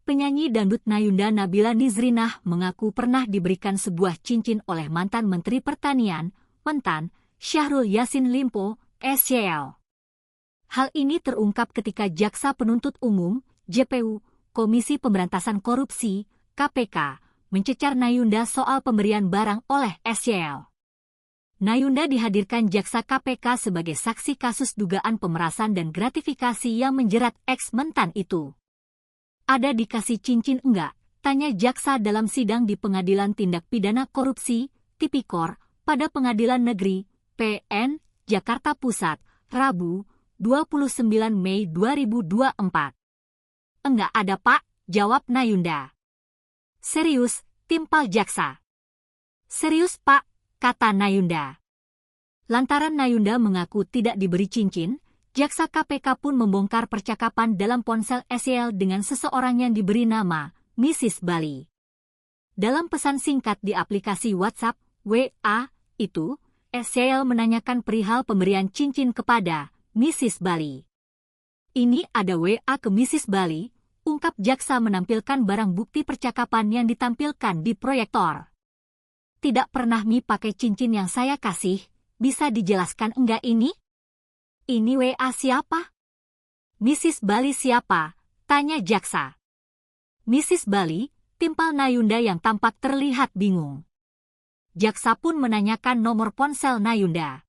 Penyanyi dangdut Nayunda Nabila Nizrinah mengaku pernah diberikan sebuah cincin oleh mantan Menteri Pertanian, Mentan, Syahrul Yassin Limpo, SYL. Hal ini terungkap ketika Jaksa Penuntut Umum, JPU, Komisi Pemberantasan Korupsi, KPK, mencecar Nayunda soal pemberian barang oleh SYL. Nayunda dihadirkan Jaksa KPK sebagai saksi kasus dugaan pemerasan dan gratifikasi yang menjerat ex-mentan itu. Ada dikasih cincin enggak? Tanya jaksa dalam sidang di Pengadilan Tindak Pidana Korupsi, Tipikor, pada Pengadilan Negeri, PN, Jakarta Pusat, Rabu, 29 Mei 2024. Enggak ada Pak, jawab Nayunda. Serius, timpal jaksa. Serius Pak, kata Nayunda. Lantaran Nayunda mengaku tidak diberi cincin, Jaksa KPK pun membongkar percakapan dalam ponsel SYL dengan seseorang yang diberi nama Mrs. Bali. Dalam pesan singkat di aplikasi WhatsApp, WA, itu, SYL menanyakan perihal pemberian cincin kepada Mrs. Bali. Ini ada WA ke Mrs. Bali, ungkap jaksa menampilkan barang bukti percakapan yang ditampilkan di proyektor. Tidak pernah pakai cincin yang saya kasih, bisa dijelaskan enggak ini? Ini WA siapa? Mrs. Bali siapa? Tanya jaksa. Mrs. Bali, timpal Nayunda yang tampak terlihat bingung. Jaksa pun menanyakan nomor ponsel Nayunda.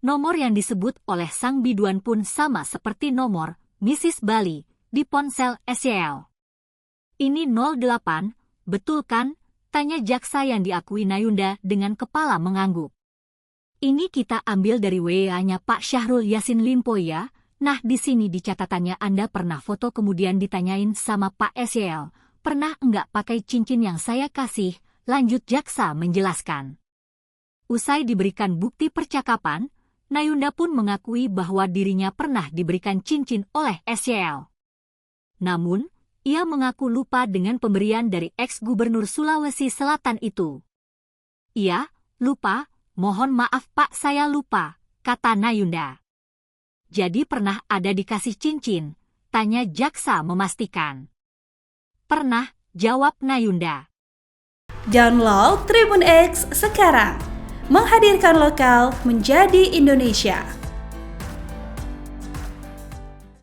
Nomor yang disebut oleh sang biduan pun sama seperti nomor Mrs. Bali di ponsel SYL. Ini 08, betul kan? Tanya jaksa yang diakui Nayunda dengan kepala mengangguk. Ini kita ambil dari WA-nya Pak Syahrul Yassin Limpo ya. Nah di sini di catatannya Anda pernah foto kemudian ditanyain sama Pak SYL. Pernah enggak pakai cincin yang saya kasih? Lanjut jaksa menjelaskan. Usai diberikan bukti percakapan, Nayunda pun mengakui bahwa dirinya pernah diberikan cincin oleh SYL. Namun, ia mengaku lupa dengan pemberian dari ex-gubernur Sulawesi Selatan itu. Ia lupa. Mohon maaf Pak saya lupa, kata Nayunda. Jadi pernah ada dikasih cincin? Tanya jaksa memastikan. Pernah, jawab Nayunda. Download Tribun X sekarang, menghadirkan lokal menjadi Indonesia.